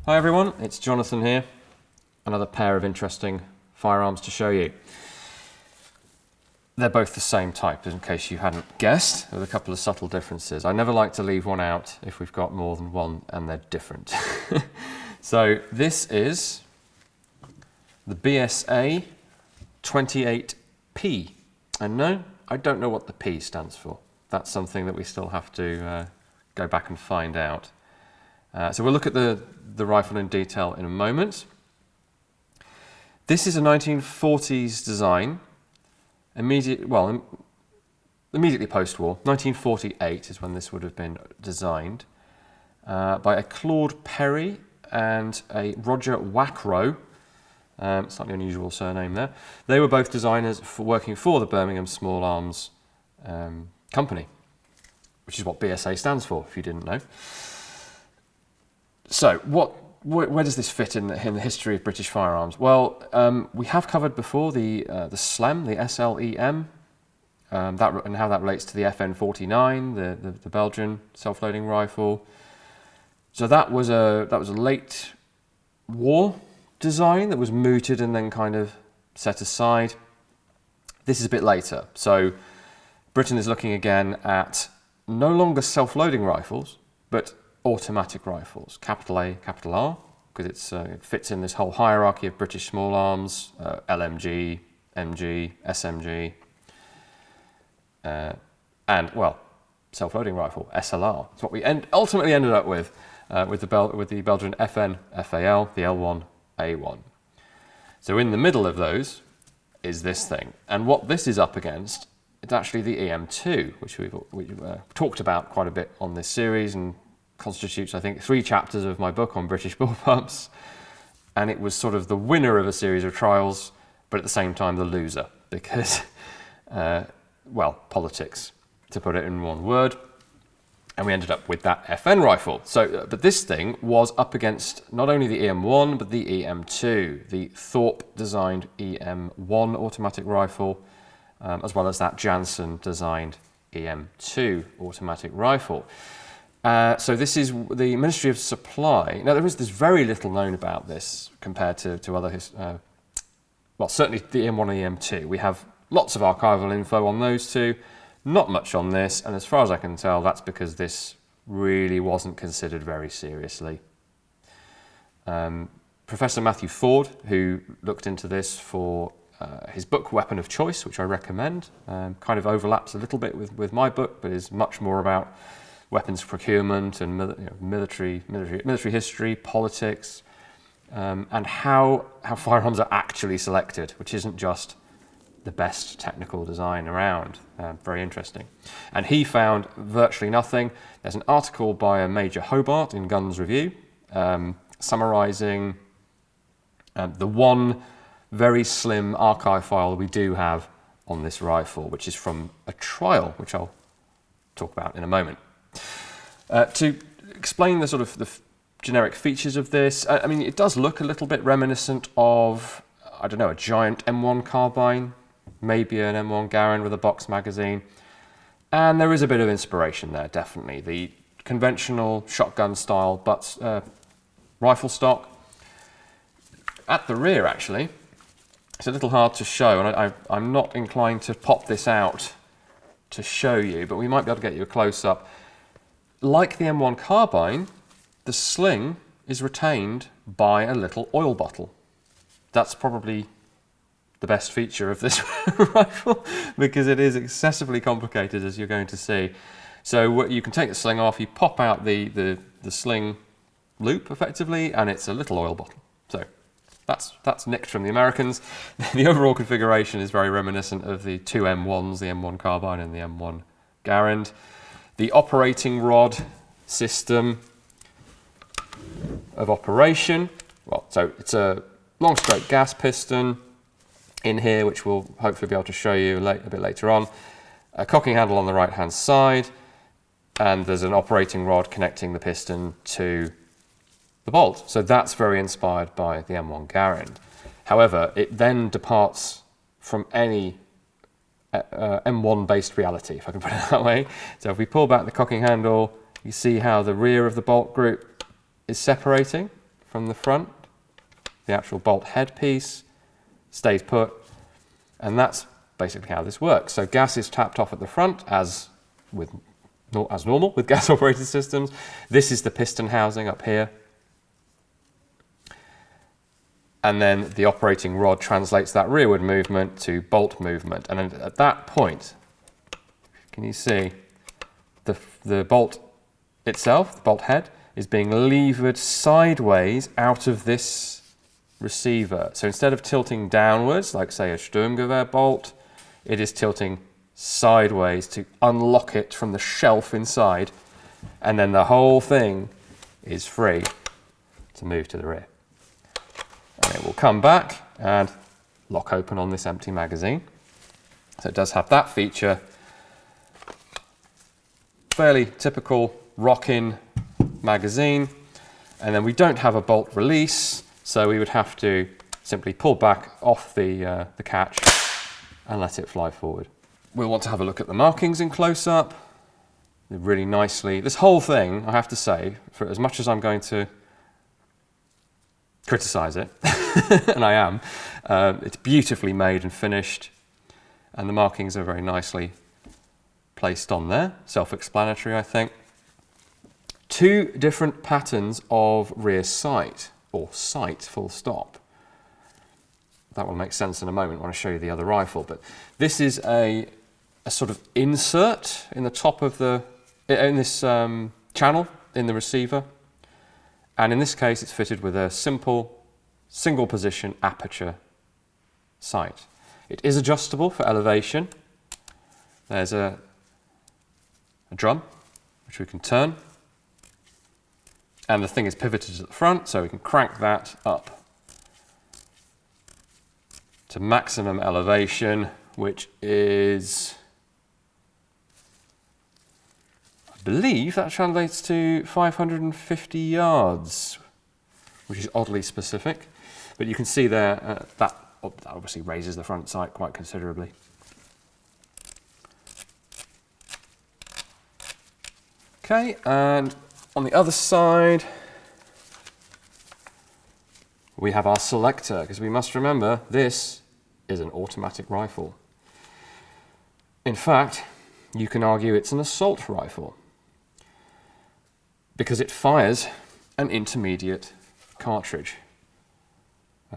Hi everyone, it's Jonathan here. Another pair of interesting firearms to show you. They're both the same type, in case you hadn't guessed, with a couple of subtle differences. I never like to leave one out if we've got more than one and they're different. So this is the BSA 28P. And no, I don't know what the P stands for. That's something that we still have to go back and find out. So we'll look at the rifle in detail in a moment. This is a 1940s design, immediately post-war. 1948 is when this would have been designed by a Claude Perry and a Roger Wackrow. Slightly unusual surname there. They were both designers working for the Birmingham Small Arms Company, which is what BSA stands for, if you didn't know. So, where does this fit in the history of British firearms? Well, we have covered before the SLEM, the SLEM, and how that relates to the FN-49, the Belgian self-loading rifle. So that was a late war design that was mooted and then kind of set aside. This is a bit later. So Britain is looking again at no longer self-loading rifles, but automatic rifles, capital A, capital R, because it fits in this whole hierarchy of British small arms, LMG, MG, SMG, and, well, self-loading rifle, SLR. It's what we ultimately ended up with the Belgian FN, FAL, the L1, A1. So in the middle of those is this thing. And what this is up against, it's actually the EM2, which we've talked about quite a bit on this series and constitutes, I think, 3 chapters of my book on British bullpups. And it was sort of the winner of a series of trials, but at the same time the loser, because, well, politics, to put it in one word. And we ended up with that FN rifle. So, but this thing was up against not only the EM1, but the EM2, the Thorpe-designed EM1 automatic rifle, as well as that Janssen-designed EM2 automatic rifle. So this is the Ministry of Supply. Now, there's very little known about this compared to other, well, certainly the EM1 and EM2. We have lots of archival info on those two, not much on this, and as far as I can tell, that's because this really wasn't considered very seriously. Professor Matthew Ford, who looked into this for his book Weapon of Choice, which I recommend, kind of overlaps a little bit with my book, but is much more about weapons procurement and military history, politics, and how firearms are actually selected, which isn't just the best technical design around. Very interesting. And he found virtually nothing. There's an article by a Major Hobart in Guns Review summarising the one very slim archive file we do have on this rifle, which is from a trial, which I'll talk about in a moment. To explain the sort of the generic features of this, I mean, it does look a little bit reminiscent of, I don't know, a giant M1 carbine, maybe an M1 Garand with a box magazine, and there is a bit of inspiration there, definitely. The conventional shotgun style rifle stock. At the rear, actually, it's a little hard to show, and I'm not inclined to pop this out to show you, but we might be able to get you a close-up. Like the M1 carbine, the sling is retained by a little oil bottle. That's probably the best feature of this rifle, because it is excessively complicated, as you're going to see. So you can take the sling off, you pop out the sling loop, effectively, and it's a little oil bottle. So that's nicked from the Americans. The overall configuration is very reminiscent of the 2 M1s, the M1 carbine and the M1 Garand. The operating rod system of operation, well, so it's a long straight gas piston in here, which we'll hopefully be able to show you a bit later on. A cocking handle on the right hand side, and there's an operating rod connecting the piston to the bolt. So that's very inspired by the M1 Garand. However, it then departs from any M1-based reality, if I can put it that way. So if we pull back the cocking handle, you see how the rear of the bolt group is separating from the front. The actual bolt headpiece stays put, and that's basically how this works. So gas is tapped off at the front as normal with gas operated systems. This is the piston housing up here. And then the operating rod translates that rearward movement to bolt movement. And then at that point, can you see the bolt itself, the bolt head, is being levered sideways out of this receiver. So instead of tilting downwards, like say a Sturmgewehr bolt, it is tilting sideways to unlock it from the shelf inside, and then the whole thing is free to move to the rear. And it will come back and lock open on this empty magazine. So it does have that feature. Fairly typical rock-in magazine. And then we don't have a bolt release, so we would have to simply pull back off the catch and let it fly forward. We'll want to have a look at the markings in close-up. Really nicely. This whole thing, I have to say, for as much as I'm going to criticise it, and I am, it's beautifully made and finished, and the markings are very nicely placed on there. Self-explanatory, I think. Two different patterns of rear sight, or sight full stop. That will make sense in a moment when I show you the other rifle, but this is a sort of insert in the top of in this channel in the receiver, and in this case it's fitted with a simple single position aperture sight. It is adjustable for elevation. There's a drum which we can turn, and the thing is pivoted at the front, so we can crank that up to maximum elevation, which is, I believe that translates to 550 yards, which is oddly specific. But you can see there that obviously raises the front sight quite considerably. Okay, and on the other side, we have our selector, because we must remember this is an automatic rifle. In fact, you can argue it's an assault rifle because it fires an intermediate cartridge.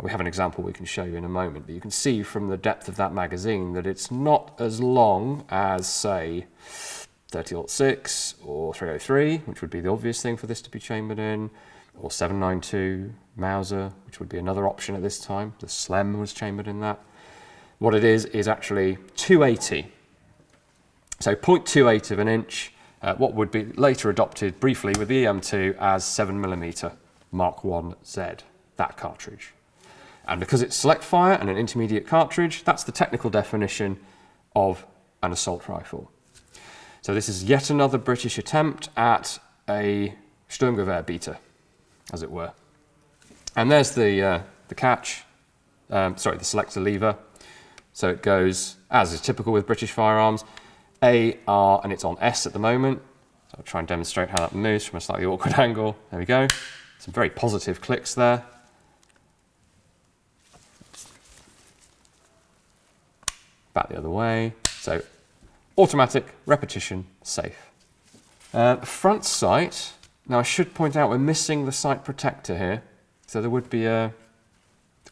We have an example we can show you in a moment, but you can see from the depth of that magazine that it's not as long as, say, 30-06 or 303, which would be the obvious thing for this to be chambered in, or 7.92 Mauser, which would be another option at this time. The Slem was chambered in that. What it is actually 280. So 0.28 of an inch, what would be later adopted briefly with the EM2 as 7mm Mark 1Z, that cartridge. And because it's select fire and an intermediate cartridge, that's the technical definition of an assault rifle. So this is yet another British attempt at a Sturmgewehr beater, as it were. And there's the catch, the selector lever. So it goes, as is typical with British firearms, A, R, and it's on S at the moment. So I'll try and demonstrate how that moves from a slightly awkward angle. There we go. Some very positive clicks there. Back the other way. So automatic, repetition, safe. Front sight. Now I should point out we're missing the sight protector here. So there would be a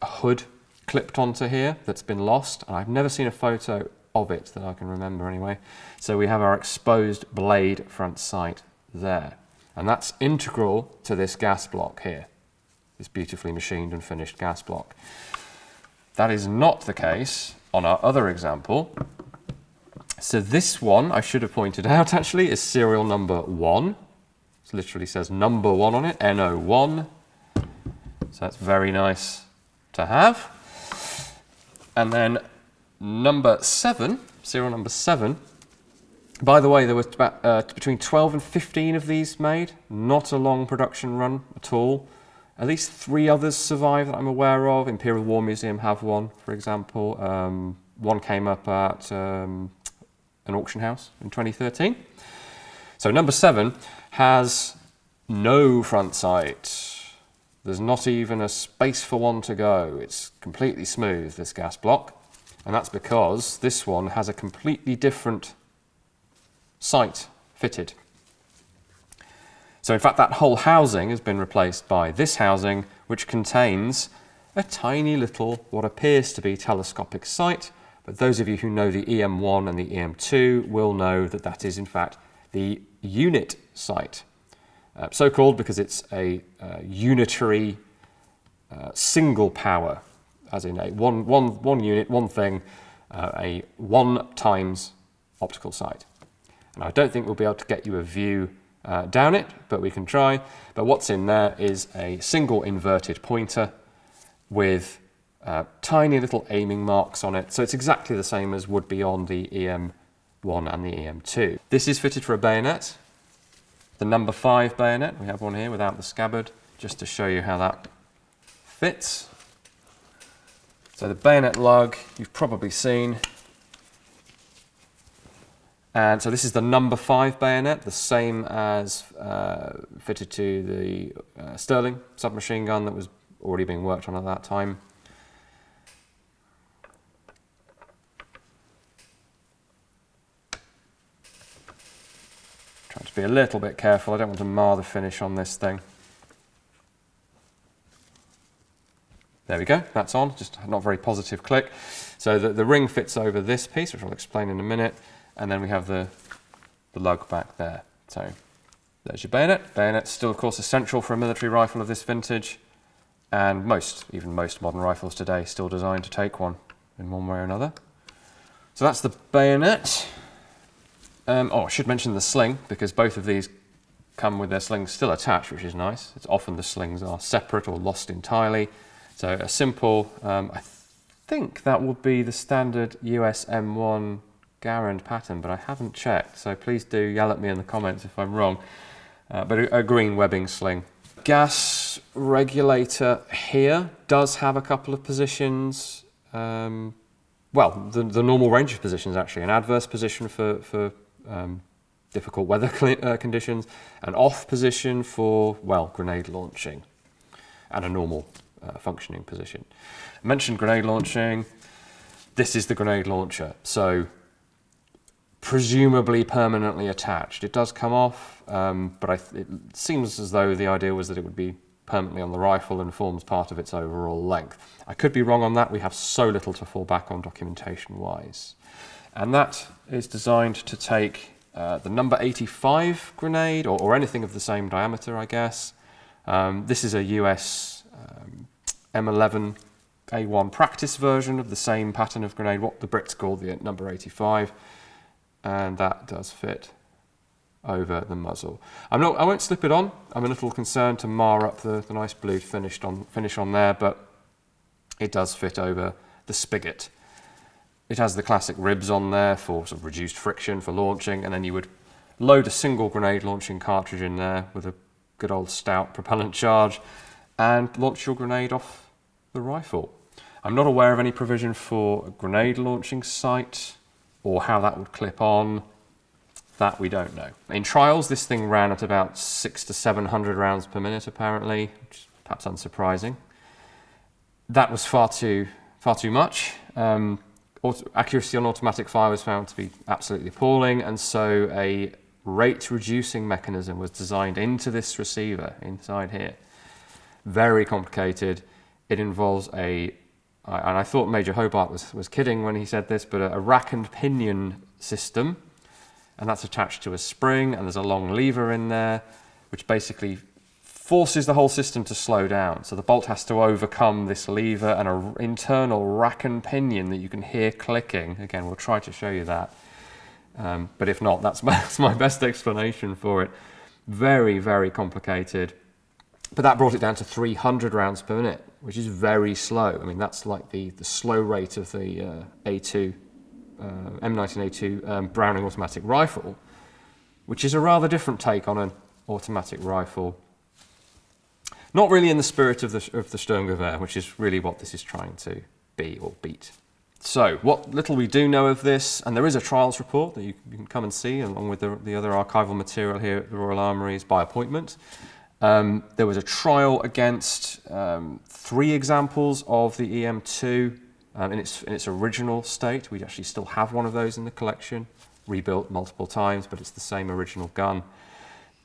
hood clipped onto here that's been lost, and I've never seen a photo of it that I can remember anyway. So we have our exposed blade front sight there, and that's integral to this gas block here, this beautifully machined and finished gas block. That is not the case on our other example. So this one, I should have pointed out actually, is serial number 1. It literally says number 1 on it, NO1. So that's very nice to have. And then number 7, serial number 7. By the way, there was about between 12 and 15 of these made. Not a long production run at all. At least 3 others survive that I'm aware of. Imperial War Museum have one, for example. One came up at an auction house in 2013. So number 7 has no front sight. There's not even a space for one to go. It's completely smooth, this gas block. And that's because this one has a completely different sight fitted. So in fact, that whole housing has been replaced by this housing, which contains a tiny little, what appears to be telescopic sight. But those of you who know the EM1 and the EM2 will know that that is in fact the unit sight. So called because it's a unitary single power, as in a one unit, one thing, a 1 times optical sight. And I don't think we'll be able to get you a view down it, but we can try. But what's in there is a single inverted pointer with tiny little aiming marks on it. So it's exactly the same as would be on the EM1 and the EM2. This is fitted for a bayonet. The number 5 bayonet, we have one here without the scabbard, just to show you how that fits. So the bayonet lug you've probably seen. And so this is the number 5 bayonet, the same as fitted to the Sterling submachine gun that was already being worked on at that time. Trying to be a little bit careful, I don't want to mar the finish on this thing. There we go, that's on, just not a very positive click. So the ring fits over this piece, which I'll explain in a minute, and then we have the lug back there. So there's your bayonet. Bayonet's still, of course, essential for a military rifle of this vintage, and even most modern rifles today still designed to take one in one way or another. So that's the bayonet. I should mention the sling, because both of these come with their slings still attached, which is nice. It's often the slings are separate or lost entirely. So a simple, I think that will be the standard US M1 Garand pattern, but I haven't checked, so please do yell at me in the comments if I'm wrong. But a green webbing sling. Gas regulator here does have a couple of positions. Well, the normal range of positions actually. An adverse position for difficult weather conditions, an off position for, well, grenade launching, and a normal functioning position. I mentioned grenade launching. This is the grenade launcher, so presumably permanently attached. It does come off, but it seems as though the idea was that it would be permanently on the rifle and forms part of its overall length. I could be wrong on that. We have so little to fall back on documentation-wise. And that is designed to take the number 85 grenade, or anything of the same diameter, I guess. This is a US M11 A1 practice version of the same pattern of grenade, what the Brits call the number 85. And that does fit over the muzzle. I won't slip it on. I'm a little concerned to mar up the nice blue finish on there, but it does fit over the spigot. It has the classic ribs on there for sort of reduced friction for launching, and then you would load a single grenade launching cartridge in there with a good old stout propellant charge and launch your grenade off the rifle. I'm not aware of any provision for a grenade launching sight or how that would clip on. That we don't know. In trials, this thing ran at about 600 to 700 rounds per minute, apparently, which is perhaps unsurprising. That was far too much. Accuracy on automatic fire was found to be absolutely appalling, and so a rate-reducing mechanism was designed into this receiver inside here. Very complicated. It involves and I thought Major Hobart was kidding when he said this, but a rack and pinion system, and that's attached to a spring, and there's a long lever in there, which basically forces the whole system to slow down. So the bolt has to overcome this lever and an internal rack and pinion that you can hear clicking. Again, we'll try to show you that. But if not, that's my best explanation for it. Very, very complicated. But that brought it down to 300 rounds per minute, which is very slow. I mean, that's like the slow rate of the A2, M19A2 Browning automatic rifle, which is a rather different take on an automatic rifle. Not really in the spirit of the Sturmgewehr, which is really what this is trying to be or beat. So, what little we do know of this, and there is a trials report that you can come and see, along with the other archival material here at the Royal Armouries by appointment. There was a trial against 3 examples of the EM2 in its original state. We actually still have one of those in the collection, rebuilt multiple times, but it's the same original gun.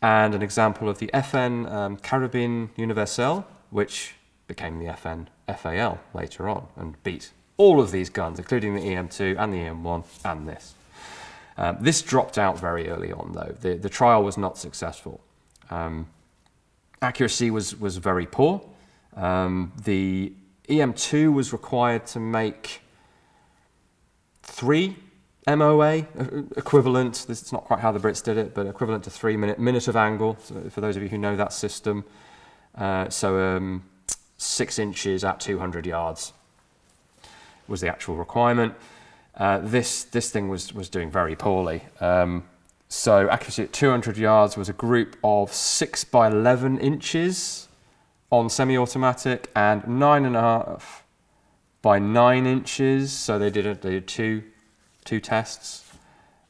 And an example of the FN Carabine Universelle, which became the FN FAL later on and beat all of these guns, including the EM2 and the EM1 and this. This dropped out very early on, though. The trial was not successful. Accuracy was very poor. The EM2 was required to make 3 MOA equivalent. This is not quite how the Brits did it, but equivalent to 3 minute of angle. So for those of you who know that system, 6 inches at 200 yards was the actual requirement. This thing was doing very poorly. So accuracy at 200 yards was a group of 6 by 11 inches on semi-automatic and 9.5 by 9 inches. So they did two tests.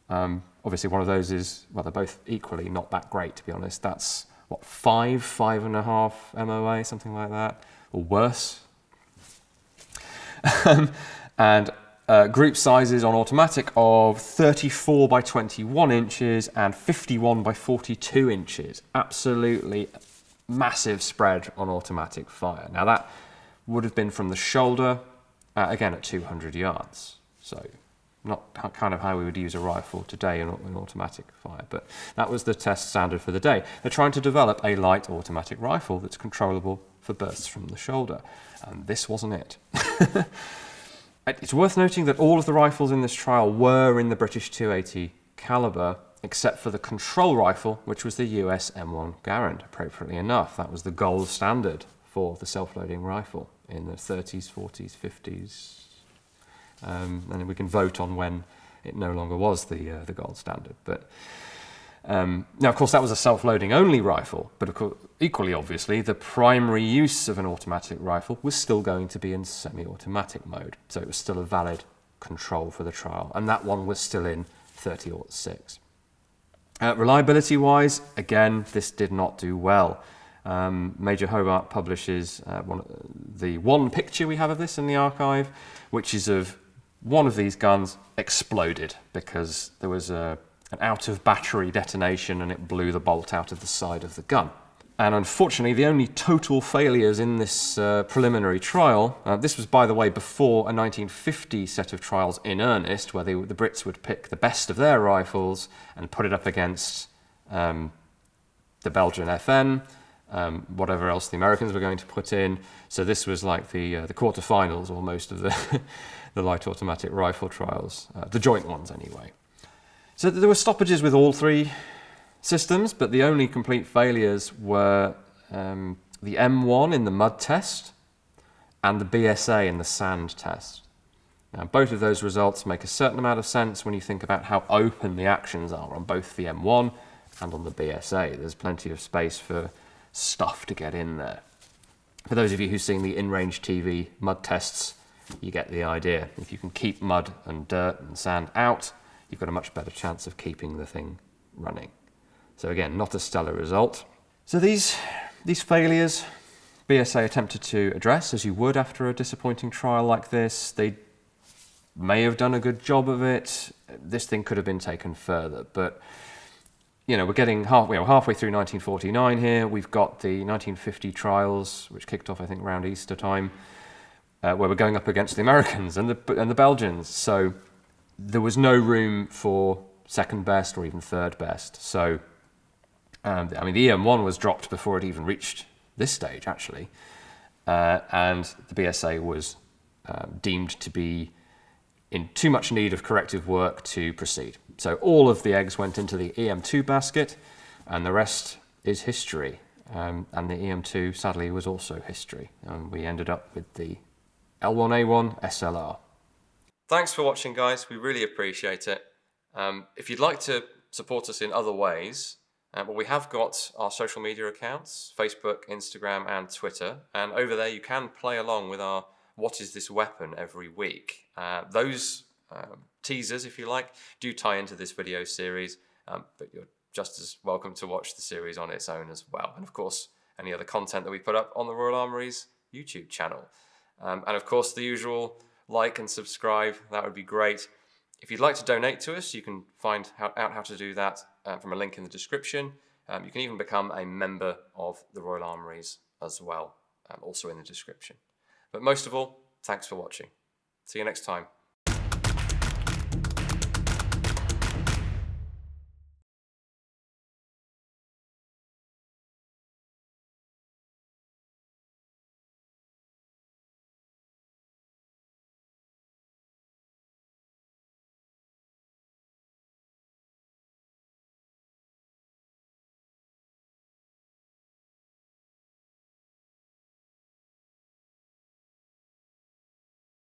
Obviously one of those is, well, they're both equally not that great, to be honest. That's what, 5.5 MOA, something like that, or worse. And group sizes on automatic of 34 by 21 inches and 51 by 42 inches. Absolutely massive spread on automatic fire. Now that would have been from the shoulder, again at 200 yards. So not kind of how we would use a rifle today in automatic fire, but that was the test standard for the day. They're trying to develop a light automatic rifle that's controllable for bursts from the shoulder, and this wasn't it. It's worth noting that all of the rifles in this trial were in the British .280 caliber, except for the control rifle, which was the US M1 Garand. Appropriately enough, that was the gold standard for the self-loading rifle in the 30s, 40s, 50s. And we can vote on when it no longer was the gold standard. But now, of course, that was a self-loading only rifle, but of course, equally obviously, the primary use of an automatic rifle was still going to be in semi-automatic mode. So it was still a valid control for the trial, and that one was still in 30-06. Reliability-wise, again, this did not do well. Major Hobart publishes the one picture we have of this in the archive, which is of one of these guns exploded because there was an out-of-battery detonation and it blew the bolt out of the side of the gun. And unfortunately, the only total failures in this preliminary trial, this was, by the way, before a 1950 set of trials in earnest, where the Brits would pick the best of their rifles and put it up against the Belgian FN, whatever else the Americans were going to put in. So this was like the quarterfinals almost of the, the light automatic rifle trials, the joint ones anyway. So there were stoppages with all 3 systems, but the only complete failures were the M1 in the mud test and the BSA in the sand test. Now, both of those results make a certain amount of sense when you think about how open the actions are on both the M1 and on the BSA. There's plenty of space for stuff to get in there. For those of you who've seen the in-range TV mud tests, you get the idea. If you can keep mud and dirt and sand out, you've got a much better chance of keeping the thing running. So again, not a stellar result. So these failures, BSA attempted to address, as you would after a disappointing trial like this. They may have done a good job of it. This thing could have been taken further, but we're getting halfway through 1949 here. We've got the 1950 trials, which kicked off, I think, around Easter time, where we're going up against the Americans and the Belgians. So there was no room for second best or even third best. So, the EM1 was dropped before it even reached this stage, actually. And the BSA was deemed to be in too much need of corrective work to proceed. So all of the eggs went into the EM2 basket, and the rest is history. And the EM2, sadly, was also history. And we ended up with the L1A1 SLR. Thanks for watching, guys. We really appreciate it. If you'd like to support us in other ways, we have got our social media accounts, Facebook, Instagram, and Twitter. And over there, you can play along with our What Is This Weapon every week. Those teasers, if you like, do tie into this video series, but you're just as welcome to watch the series on its own as well. And of course, any other content that we put up on the Royal Armouries YouTube channel. And of course, the usual like and subscribe, that would be great. If you'd like to donate to us, you can find out how to do that from a link in the description. You can even become a member of the Royal Armouries as well, also in the description. But most of all, thanks for watching. See you next time.